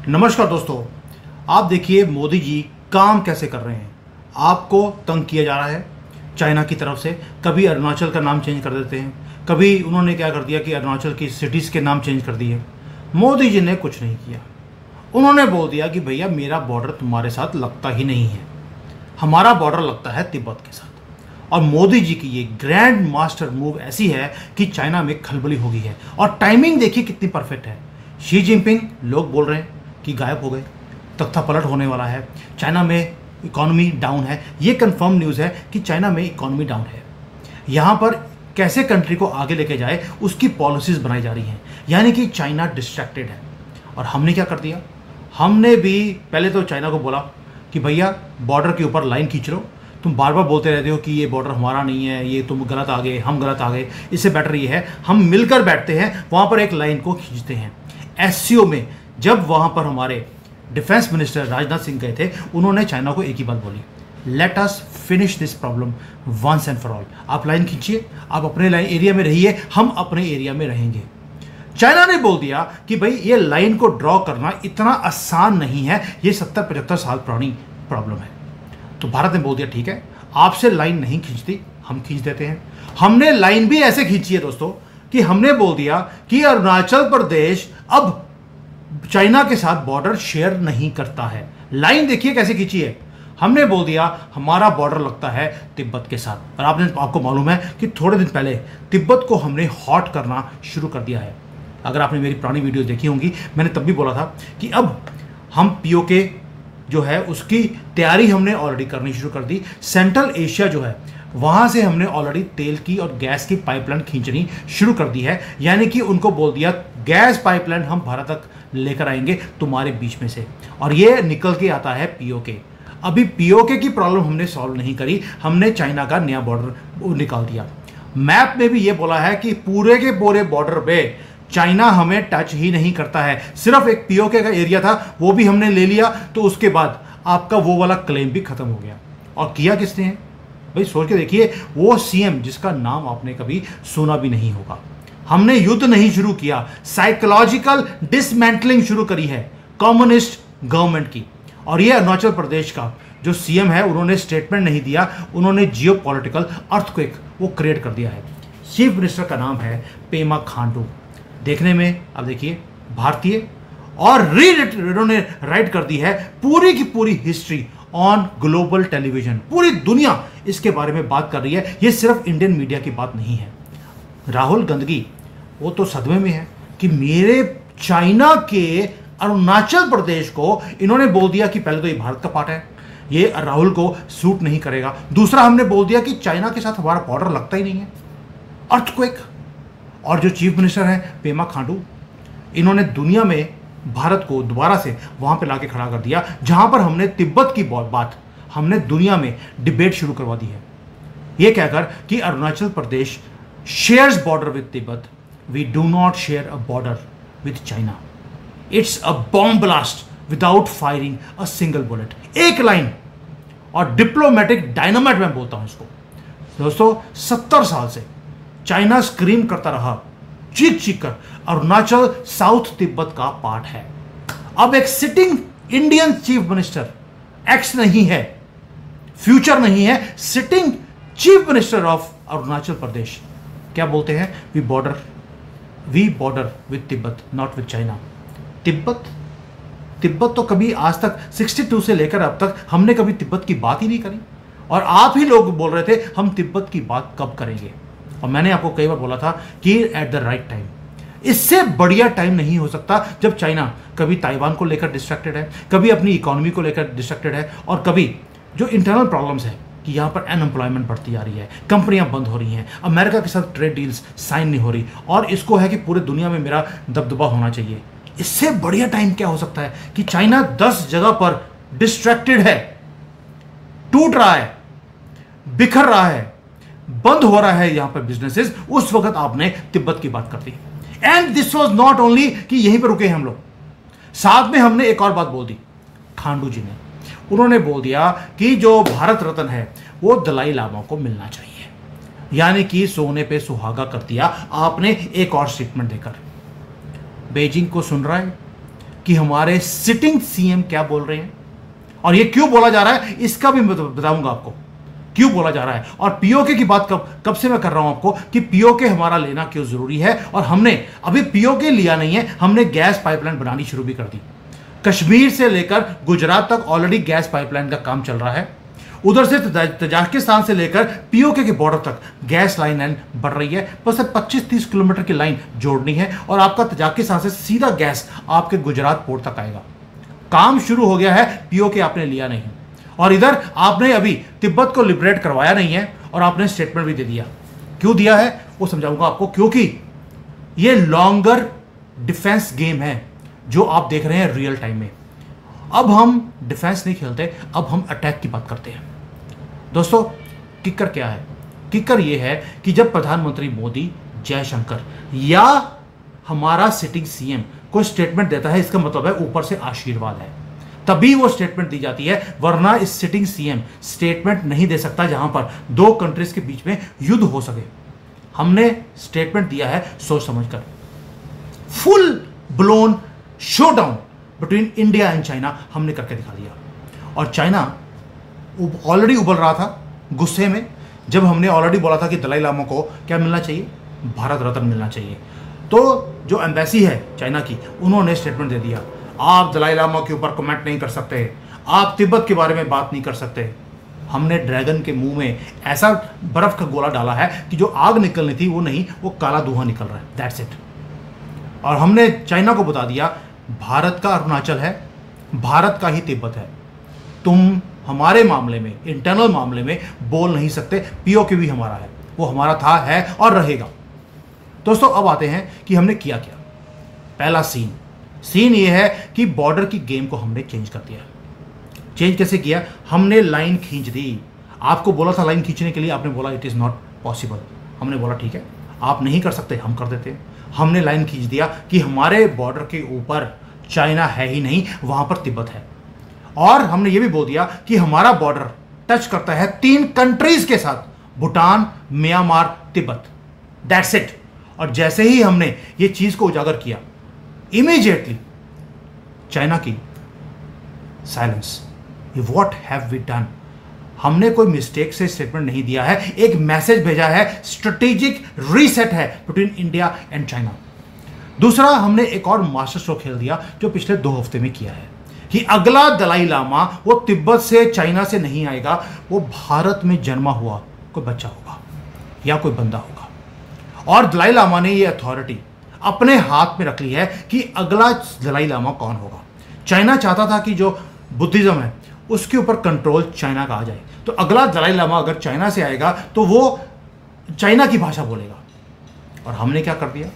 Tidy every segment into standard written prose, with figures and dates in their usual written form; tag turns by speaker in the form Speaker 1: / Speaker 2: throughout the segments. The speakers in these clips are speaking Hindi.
Speaker 1: नमस्कार दोस्तों, आप देखिए मोदी जी काम कैसे कर रहे हैं। आपको तंग किया जा रहा है चाइना की तरफ से। कभी अरुणाचल का नाम चेंज कर देते हैं, कभी उन्होंने क्या कर दिया कि अरुणाचल की सिटीज़ के नाम चेंज कर दिए। मोदी जी ने कुछ नहीं किया। उन्होंने बोल दिया कि भैया मेरा बॉर्डर तुम्हारे साथ लगता ही नहीं है, हमारा बॉर्डर लगता है तिब्बत के साथ। और मोदी जी की ये ग्रैंड मास्टर मूव ऐसी है कि चाइना में खलबली हो गई है। और टाइमिंग देखिए कितनी परफेक्ट है। शी जिनपिंग लोग बोल रहे हैं कि गायब हो गए, तख्ता पलट होने वाला है, चाइना में इकोनॉमी डाउन है। ये कंफर्म न्यूज़ है कि चाइना में इकोनॉमी डाउन है। यहाँ पर कैसे कंट्री को आगे लेके जाए उसकी पॉलिसीज़ बनाई जा रही हैं, यानी कि चाइना डिस्ट्रैक्टेड है। और हमने क्या कर दिया, हमने भी पहले तो चाइना को बोला कि भैया बॉर्डर के ऊपर लाइन खींच लो। तुम बार बार बोलते रहते हो कि ये बॉर्डर हमारा नहीं है, ये तुम गलत आ गए, हम गलत आ गए। इससे बेटर ये है हम मिलकर बैठते हैं, वहाँ पर एक लाइन को खींचते हैं। एससीओ में जब वहाँ पर हमारे डिफेंस मिनिस्टर राजनाथ सिंह गए थे, उन्होंने चाइना को एक ही बात बोली, let us finish this problem once and for all. आप लाइन खींचिए, आप अपने लाइन एरिया में रहिए, हम अपने एरिया में रहेंगे। चाइना ने बोल दिया कि भाई ये लाइन को ड्रॉ करना इतना आसान नहीं है, ये 70-75 साल पुरानी प्रॉब्लम है। तो भारत ने बोल दिया ठीक है, आपसे लाइन नहीं खींचती, हम खींच देते हैं। हमने लाइन भी ऐसे खींची है दोस्तों कि हमने बोल दिया कि अरुणाचल प्रदेश अब चाइना के साथ बॉर्डर शेयर नहीं करता है। लाइन देखिए कैसे खींची है। हमने बोल दिया हमारा बॉर्डर लगता है तिब्बत के साथ। और आपको मालूम है कि थोड़े दिन पहले तिब्बत को हमने हॉट करना शुरू कर दिया है। अगर आपने मेरी पुरानी वीडियोस देखी होंगी, मैंने तब भी बोला था कि अब हम पीओके जो है उसकी तैयारी हमने ऑलरेडी करनी शुरू कर दी। सेंट्रल एशिया जो है वहाँ से हमने ऑलरेडी तेल की और गैस की पाइपलाइन खींचनी शुरू कर दी है। यानी कि उनको बोल दिया गैस पाइपलाइन हम भारत तक लेकर आएंगे तुम्हारे बीच में से, और ये निकल के आता है पीओके। अभी पीओके की प्रॉब्लम हमने सॉल्व नहीं करी, हमने चाइना का नया बॉर्डर निकाल दिया। मैप में भी ये बोला है कि पूरे के पूरे बॉर्डर पे चाइना हमें टच ही नहीं करता है। सिर्फ एक पीओके का एरिया था, वो भी हमने ले लिया, तो उसके बाद आपका वो वाला क्लेम भी खत्म हो गया। और किया किसने है भाई, सोच के देखिए, वो सीएम जिसका नाम आपने कभी सुना भी नहीं होगा। हमने युद्ध नहीं शुरू किया, साइकोलॉजिकल डिसमेंटलिंग शुरू करी है कम्युनिस्ट गवर्नमेंट की। और ये अरुणाचल प्रदेश का जो सीएम है, उन्होंने स्टेटमेंट नहीं दिया, उन्होंने जियोपॉलिटिकल अर्थक्वेक वो क्रिएट कर दिया है। चीफ मिनिस्टर का नाम है पेमा खांडू। देखने में अब देखिए भारतीय, और उन्होंने राइट कर दी है पूरी की पूरी हिस्ट्री ऑन ग्लोबल टेलीविजन। पूरी दुनिया इसके बारे में बात कर रही है, ये सिर्फ इंडियन मीडिया की बात नहीं है। राहुल गांधी वो तो सदमे में है कि मेरे चाइना के अरुणाचल प्रदेश को इन्होंने बोल दिया कि पहले तो ये भारत का पार्ट है, ये राहुल को सूट नहीं करेगा। दूसरा हमने बोल दिया कि चाइना के साथ हमारा बॉर्डर लगता ही नहीं है, अर्थक्वेक। और जो चीफ मिनिस्टर हैं पेमा खांडू, इन्होंने दुनिया में भारत को दोबारा से वहां पे लाके खड़ा कर दिया, जहां पर हमने तिब्बत की बात हमने दुनिया में डिबेट शुरू करवा दी है। ये कहकर कि Arunachal Pradesh shares border with Tibet, we do not share a border with China. It's a bomb blast without firing a single bullet. एक लाइन और डिप्लोमेटिक डायनामाइट मैं बोलता हूं इसको। दोस्तों 70 साल से चाइना स्क्रीम करता रहा चीख चीख कर अरुणाचल साउथ तिब्बत का पार्ट है। अब एक sitting Indian chief minister, ex नहीं है, फ्यूचर नहीं है, sitting chief minister of Arunachal Pradesh क्या बोलते हैं, we border with Tibet not with China. Tibet तो कभी आज तक 62 से लेकर अब तक हमने कभी तिब्बत की बात ही नहीं करी। और आप ही लोग बोल रहे थे हम तिब्बत की बात कब करेंगे। और मैंने आपको कई बार बोला था कि एट द राइट टाइम। इससे बढ़िया टाइम नहीं हो सकता जब चाइना कभी ताइवान को लेकर डिस्ट्रैक्टेड है, कभी अपनी इकोनॉमी को लेकर डिस्ट्रैक्टेड है, और कभी जो इंटरनल प्रॉब्लम्स है कि यहाँ पर अनएम्प्लॉयमेंट बढ़ती जा रही है, कंपनियां बंद हो रही हैं, अमेरिका के साथ ट्रेड डील्स साइन नहीं हो रही, और इसको है कि पूरे दुनिया में मेरा दबदबा होना चाहिए। इससे बढ़िया टाइम क्या हो सकता है कि चाइना 10 जगह पर डिस्ट्रैक्टेड है, टूट रहा है, बिखर रहा है, बंद हो रहा है यहां पर बिजनेसेस। उस वक्त आपने तिब्बत की बात कर दी। And this was not only कि यहीं पर रुके हैं हम लोग, साथ में हमने एक और बात बोल दी खांडू जी ने। उन्होंने बोल दिया कि जो भारत रत्न है वो दलाई लामा को मिलना चाहिए, यानी कि सोने पे सुहागा कर दिया आपने एक और स्टेटमेंट देकर। बेजिंग को सुन रहा है, कि हमारे सिटिंग सीएम क्या बोल रहे हैं, और ये क्यों बोला जा रहा है इसका भी मैं बताऊंगा आपको क्यों बोला जा रहा है। और पीओके की बात कब से मैं कर रहा हूं आपको कि पीओके हमारा लेना क्यों जरूरी है। और हमने अभी पीओके लिया नहीं है, हमने गैस पाइपलाइन बनानी शुरू भी कर दी। कश्मीर से लेकर गुजरात तक ऑलरेडी गैस पाइपलाइन का काम चल रहा है। उधर से तजाकिस्तान से लेकर पीओके के बॉर्डर तक गैस लाइन बढ़ रही है। बस 25-30 किलोमीटर की लाइन जोड़नी है और आपका तजाकिस्तान से सीधा गैस आपके गुजरात पोर्ट तक आएगा। काम शुरू हो गया है, पीओके आपने लिया नहीं। और इधर आपने अभी तिब्बत को लिबरेट करवाया नहीं है और आपने स्टेटमेंट भी दे दिया। क्यों दिया है वो समझाऊंगा आपको, क्योंकि ये लॉन्गर डिफेंस गेम है जो आप देख रहे हैं रियल टाइम में। अब हम डिफेंस नहीं खेलते, अब हम अटैक की बात करते हैं। दोस्तों किक्कर क्या है? किक्कर ये है कि जब प्रधानमंत्री मोदी, जयशंकर या हमारा सिटिंग सीएम कोई स्टेटमेंट देता है, इसका मतलब है ऊपर से आशीर्वाद है, तभी वो स्टेटमेंट दी जाती है। वरना इस सिटिंग सीएम स्टेटमेंट नहीं दे सकता जहां पर दो कंट्रीज के बीच में युद्ध हो सके। हमने स्टेटमेंट दिया है सोच समझकर। Full blown showdown between India and China हमने करके दिखा दिया। और चाइना ऑलरेडी उबल रहा था गुस्से में, जब हमने ऑलरेडी बोला था कि दलाई लामा को क्या मिलना चाहिए, भारत रत्न मिलना चाहिए। तो जो एम्बेसी है चाइना की, उन्होंने स्टेटमेंट दे दिया, आप दलाई लामा के ऊपर कमेंट नहीं कर सकते, आप तिब्बत के बारे में बात नहीं कर सकते। हमने ड्रैगन के मुंह में ऐसा बर्फ का गोला डाला है कि जो आग निकलनी थी वो नहीं, वो काला धुआं निकल रहा है, दैट्स इट। और हमने चाइना को बता दिया भारत का अरुणाचल है, भारत का ही तिब्बत है, तुम हमारे मामले में, इंटरनल मामले में बोल नहीं सकते। पीओके भी हमारा है, वो हमारा था, है और रहेगा। दोस्तों अब आते हैं कि हमने किया क्या। पहला सीन ये है कि बॉर्डर की गेम को हमने चेंज कर दिया। चेंज कैसे किया? हमने लाइन खींच दी। आपको बोला था लाइन खींचने के लिए, आपने बोला इट इज़ नॉट पॉसिबल। हमने बोला ठीक है, आप नहीं कर सकते, हम कर देते हैं। हमने लाइन खींच दिया कि हमारे बॉर्डर के ऊपर चाइना है ही नहीं, वहां पर तिब्बत है। और हमने ये भी बोल दिया कि हमारा बॉर्डर टच करता है 3 कंट्रीज के साथ, Bhutan, Myanmar, Tibet, that's it. और जैसे ही हमने ये चीज को उजागर किया, इमीडिएटली चाइना की silence. What have we done? हमने कोई मिस्टेक से स्टेटमेंट नहीं दिया है, एक मैसेज भेजा है, स्ट्रेटेजिक रीसेट है बिटवीन इंडिया एंड चाइना। दूसरा, हमने एक और मास्टर स्ट्रोक खेल दिया जो पिछले 2 हफ्ते में किया है कि अगला दलाई लामा वो तिब्बत से, चाइना से नहीं आएगा, वो भारत में जन्मा हुआ कोई बच्चा होगा या कोई बंदा होगा। और दलाई लामा ने ये अथॉरिटी अपने हाथ में रख ली है कि अगला दलाई लामा कौन होगा। चाइना चाहता था कि जो बुद्धिज्म है उसके ऊपर कंट्रोल चाइना का आ जाए, तो अगला दलाई लामा अगर चाइना से आएगा तो वो चाइना की भाषा बोलेगा। और हमने क्या कर दिया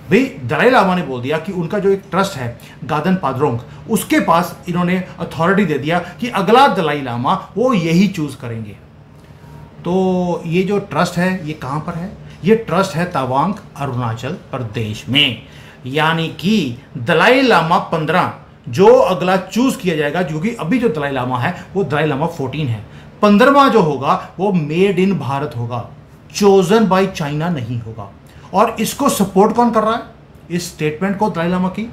Speaker 1: भाई, दलाई लामा ने बोल दिया कि उनका जो एक ट्रस्ट है गादन पाद्रोंग, उसके पास इन्होंने अथॉरिटी दे दिया कि अगला दलाई लामा वो यही चूज करेंगे। तो ये जो ट्रस्ट है ये कहाँ पर है? ये ट्रस्ट है तवांग, अरुणाचल प्रदेश में। यानी कि दलाई लामा 15 जो अगला चूज किया जाएगा, क्योंकि अभी जो दलाई लामा है वो दलाई लामा 14 है। 15वां जो होगा वो मेड इन भारत होगा, चोजन बाय चाइना नहीं होगा। और इसको सपोर्ट कौन कर रहा है, इस स्टेटमेंट को दलाई लामा की?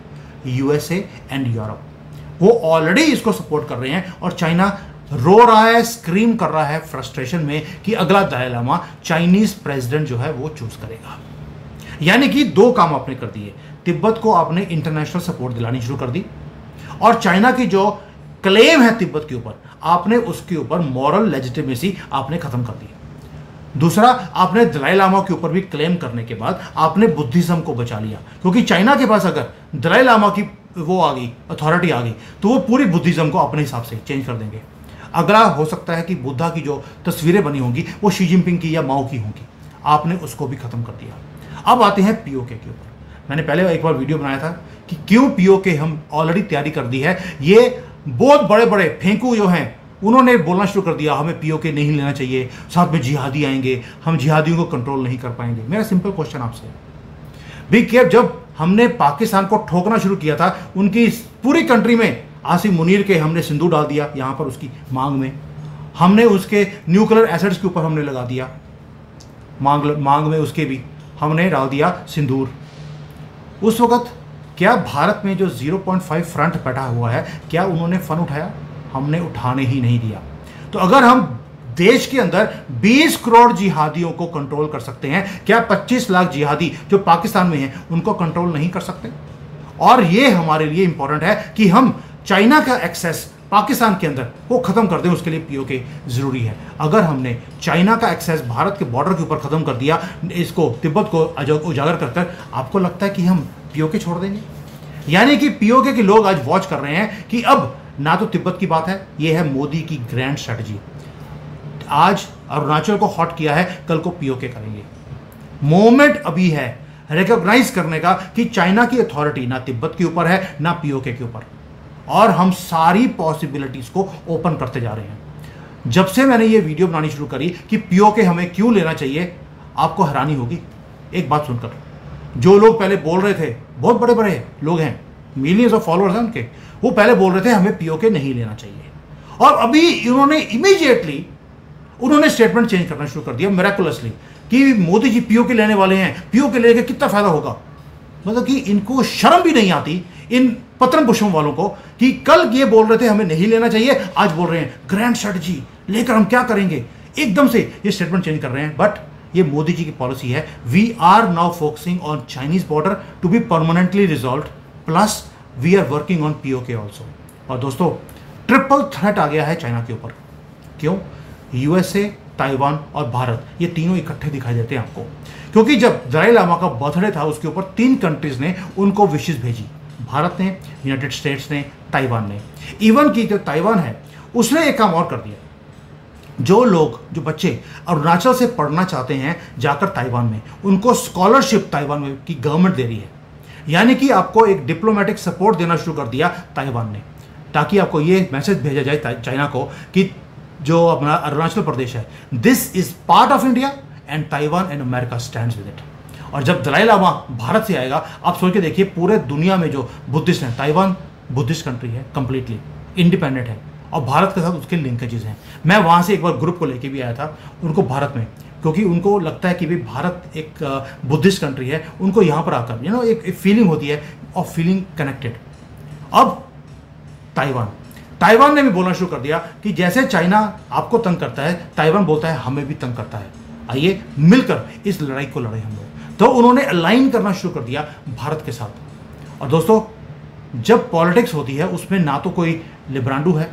Speaker 1: USA and Europe. वो ऑलरेडी इसको सपोर्ट कर रहे हैं और चाइना रो रहा है, स्क्रीम कर रहा है फ्रस्ट्रेशन में कि अगला दलाई लामा चाइनीज प्रेसिडेंट जो है वो चूज करेगा। यानी कि 2 काम आपने कर दिए, तिब्बत को आपने इंटरनेशनल सपोर्ट दिलानी शुरू कर दी, और चाइना की जो क्लेम है तिब्बत के ऊपर, आपने उसके ऊपर मॉरल लेजिटिमेसी आपने खत्म कर दी। दूसरा, आपने दलाई लामा के ऊपर भी क्लेम करने के बाद आपने बुद्धिज्म को बचा लिया, क्योंकि चाइना के पास अगर दलाई लामा की वो आ गई, अथॉरिटी आ गई, तो वो पूरी बुद्धिज्म को अपने हिसाब से चेंज कर देंगे। अगला हो सकता है कि बुद्धा की जो तस्वीरें बनी होंगी वो शी जिनपिंग की या माओ की होंगी, आपने उसको भी खत्म कर दिया। अब आते हैं पीओके के ऊपर। मैंने पहले एक बार वीडियो बनाया था कि क्यों पीओके हम ऑलरेडी तैयारी कर दी है। ये बहुत बड़े बड़े फेंकू जो हैं उन्होंने बोलना शुरू कर दिया हमें पीओके नहीं लेना चाहिए, साथ में जिहादी आएंगे, हम जिहादियों को कंट्रोल नहीं कर पाएंगे। मेरा सिंपल क्वेश्चन आपसे भी, कि जब हमने पाकिस्तान को ठोकना शुरू किया था, उनकी पूरी कंट्री में आसिम मुनीर के हमने सिंदूर डाल दिया यहाँ पर उसकी मांग में, हमने उसके न्यूक्लियर एसिड्स के ऊपर हमने लगा दिया, मांग में उसके भी हमने डाल दिया सिंदूर। उस वक्त क्या भारत में जो 0.5 फ्रंट बैठा हुआ है, क्या उन्होंने फन उठाया? हमने उठाने ही नहीं दिया। तो अगर हम देश के अंदर 20 करोड़ जिहादियों को कंट्रोल कर सकते हैं, क्या 25 लाख जिहादी जो पाकिस्तान में हैं उनको कंट्रोल नहीं कर सकते? और ये हमारे लिए इंपॉर्टेंट है कि हम चाइना का एक्सेस पाकिस्तान के अंदर वो खत्म कर दें, उसके लिए पीओके जरूरी है। अगर हमने चाइना का एक्सेस भारत के बॉर्डर के ऊपर खत्म कर दिया, इसको तिब्बत को उजागर कर कर, आपको लगता है कि हम पीओके छोड़ देंगे? यानी कि पीओके के लोग आज वॉच कर रहे हैं कि अब ना तो तिब्बत की बात है, ये है मोदी की ग्रैंड स्ट्रेटजी। आज अरुणाचल को हॉट किया है, कल को पीओके करेंगे। मोमेंट अभी है रिकॉग्नाइज करने का कि चाइना की अथॉरिटी ना तिब्बत के ऊपर है ना पीओके के ऊपर, और हम सारी पॉसिबिलिटीज को ओपन करते जा रहे हैं। जब से मैंने ये वीडियो बनानी शुरू करी कि पीओके हमें क्यों लेना चाहिए, आपको हैरानी होगी एक बात सुनकर। जो लोग पहले बोल रहे थे, बहुत बड़े बड़े लोग हैं, मिलियंस ऑफ फॉलोअर्स हैं उनके, वो पहले बोल रहे थे हमें पीओके नहीं लेना चाहिए, और अभी इन्होंने इमीडिएटली उन्होंने स्टेटमेंट चेंज करना शुरू कर दिया मिरेकुलसली कि मोदी जी पीओके लेने वाले हैं, पीओके लेके कितना फायदा होगा। मतलब कि इनको शर्म भी नहीं आती इन पत्रम पुष्पों वालों को कि कल ये बोल रहे थे हमें नहीं लेना चाहिए, आज बोल रहे हैं ग्रैंड स्ट्रेटजी लेकर हम क्या करेंगे, एकदम से ये स्टेटमेंट चेंज कर रहे हैं। बट ये मोदी जी की पॉलिसी है, we are now focusing on Chinese border to be permanently resolve, plus we are working on PoK also. और दोस्तों, ट्रिपल थ्रेट आ गया है चाइना के ऊपर। क्यों? यूएसए, ताइवान और भारत, ये तीनों इकट्ठे दिखाई देते हैं आपको, क्योंकि जब दलाई लामा का बर्थडे था उसके ऊपर 3 कंट्रीज ने उनको विशेष भेजी, भारत ने, यूनाइटेड स्टेट्स ने, ताइवान ने। इवन की जो ताइवान है उसने एक काम और कर दिया, जो लोग, जो बच्चे अरुणाचल से पढ़ना चाहते हैं जाकर ताइवान में, उनको स्कॉलरशिप ताइवान में की गवर्नमेंट दे रही है। यानी कि आपको एक डिप्लोमेटिक सपोर्ट देना शुरू कर दिया ताइवान ने, ताकि आपको ये मैसेज भेजा जाए चाइना को कि जो अपना अरुणाचल प्रदेश है, this is part of India and Taiwan and America stands with it. और जब दलाई लामा भारत से आएगा, आप सोच के देखिए पूरे दुनिया में जो बुद्धिस्ट हैं, ताइवान बुद्धिस्ट कंट्री है, कंप्लीटली इंडिपेंडेंट है, और भारत के साथ उसके लिंकेजेस हैं। मैं वहाँ से एक बार ग्रुप को लेके भी आया था उनको भारत में, क्योंकि उनको लगता है कि भाई भारत एक बुद्धिस्ट कंट्री है, उनको यहाँ पर आकर एक फीलिंग होती है ऑफ फीलिंग कनेक्टेड। अब ताइवान ने भी बोलना शुरू कर दिया कि जैसे चाइना आपको तंग करता है, ताइवान बोलता है हमें भी तंग करता है, आइए मिलकर इस लड़ाई को लड़े हम लोग। तो उन्होंने अलाइन करना शुरू कर दिया भारत के साथ। और दोस्तों, जब पॉलिटिक्स होती है उसमें ना तो कोई लिब्रांडू है,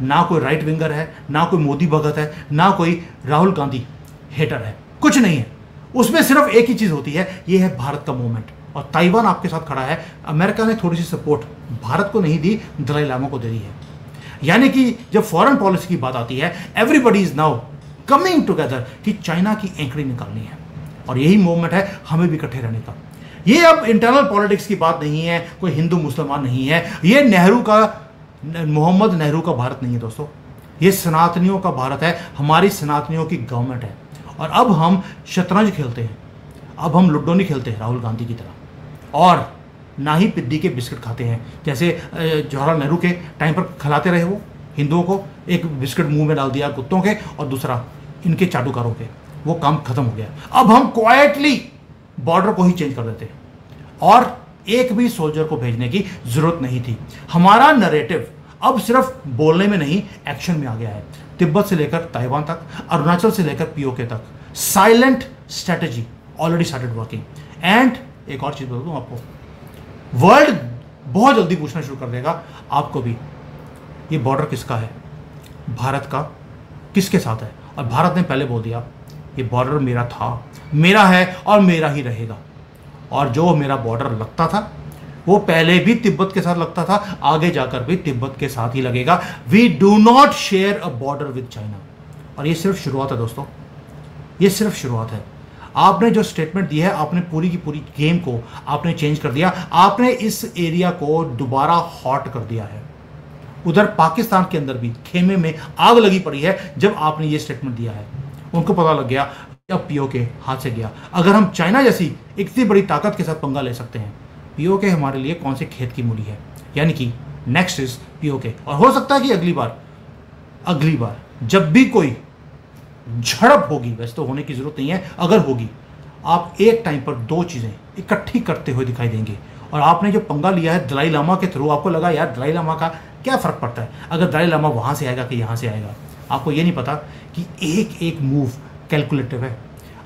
Speaker 1: ना कोई राइट विंगर है, ना कोई मोदी भगत है, ना कोई राहुल गांधी हेटर है, कुछ नहीं है। उसमें सिर्फ एक ही चीज होती है, ये है भारत का मूवमेंट, और ताइवान आपके साथ खड़ा है। अमेरिका ने थोड़ी सी सपोर्ट भारत को नहीं दी, दलाई लामा को दे दी है। यानी कि जब फॉरेन पॉलिसी की बात आती है, everybody is now coming together कि चाइना की एंकड़ी निकालनी है, और यही मूवमेंट है हमें भी इकट्ठे रहने का। ये अब इंटरनल पॉलिटिक्स की बात नहीं है, कोई हिंदू मुसलमान नहीं है, ये मोहम्मद नेहरू का भारत नहीं है दोस्तों, ये सनातनियों का भारत है, हमारी सनातनियों की गवर्नमेंट है। और अब हम शतरंज खेलते हैं, अब हम लूडो नहीं खेलते राहुल गांधी की तरह, और ना ही पिद्दी के बिस्किट खाते हैं जैसे जवाहरलाल नेहरू के टाइम पर खिलाते रहे। वो हिंदुओं को एक बिस्किट मुंह में डाल दिया कुत्तों के, और दूसरा इनके चाटुकारों के, वो काम खत्म हो गया। अब हम क्वाइटली बॉर्डर को ही चेंज कर देते हैं, और एक भी सोल्जर को भेजने की जरूरत नहीं थी। हमारा नरेटिव अब सिर्फ बोलने में नहीं, एक्शन में आ गया है। तिब्बत से लेकर ताइवान तक, अरुणाचल से लेकर पीओके तक, silent strategy already started working. And एक और चीज बता दूं आपको, वर्ल्ड बहुत जल्दी पूछना शुरू कर देगा आपको भी, ये बॉर्डर किसका है, भारत का किसके साथ है। और भारत ने पहले बोल दिया ये बॉर्डर मेरा था, मेरा है और मेरा ही रहेगा। और जो मेरा बॉर्डर लगता था वो पहले भी तिब्बत के साथ लगता था, आगे जाकर भी तिब्बत के साथ ही लगेगा। We do not share a border with China. और ये सिर्फ शुरुआत है दोस्तों, ये सिर्फ शुरुआत है। आपने जो स्टेटमेंट दी है, आपने पूरी की पूरी गेम को आपने चेंज कर दिया, आपने इस एरिया को दोबारा हॉट कर दिया है। उधर पाकिस्तान के अंदर भी खेमे में आग लगी पड़ी है जब आपने ये स्टेटमेंट दिया है। उनको पता लग गया अब पीओके हाथ से गया। अगर हम चाइना जैसी इतनी बड़ी ताकत के साथ पंगा ले सकते हैं, पीओके हमारे लिए कौन से खेत की मूली है। यानी कि नेक्स्ट इज पीओके। और हो सकता है कि अगली बार जब भी कोई झड़प होगी, वैसे तो होने की जरूरत नहीं है, अगर होगी, आप एक टाइम पर 2 चीजें इकट्ठी करते हुए दिखाई देंगे, और आपने जो पंगा लिया है दलाई लामा के थ्रू, आपको लगा यार दलाई लामा का क्या फ़र्क पड़ता है, अगर दलाई लामा वहाँ से आएगा कि यहाँ से आएगा। आपको ये नहीं पता कि एक एक मूव कैलकुलेटिव है।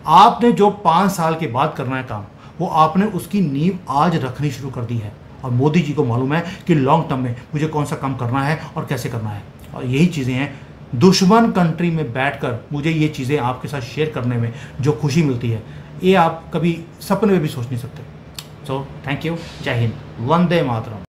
Speaker 1: आपने जो 5 साल के बाद करना है काम, वो आपने उसकी नींव आज रखनी शुरू कर दी है। और मोदी जी को मालूम है कि लॉन्ग टर्म में मुझे कौन सा काम करना है और कैसे करना है। और यही चीज़ें हैं, दुश्मन कंट्री में बैठकर मुझे ये चीज़ें आपके साथ शेयर करने में जो खुशी मिलती है, ये आप कभी सपने में भी सोच नहीं सकते। सो थैंक यू, जय हिंद, वंदे मातरम।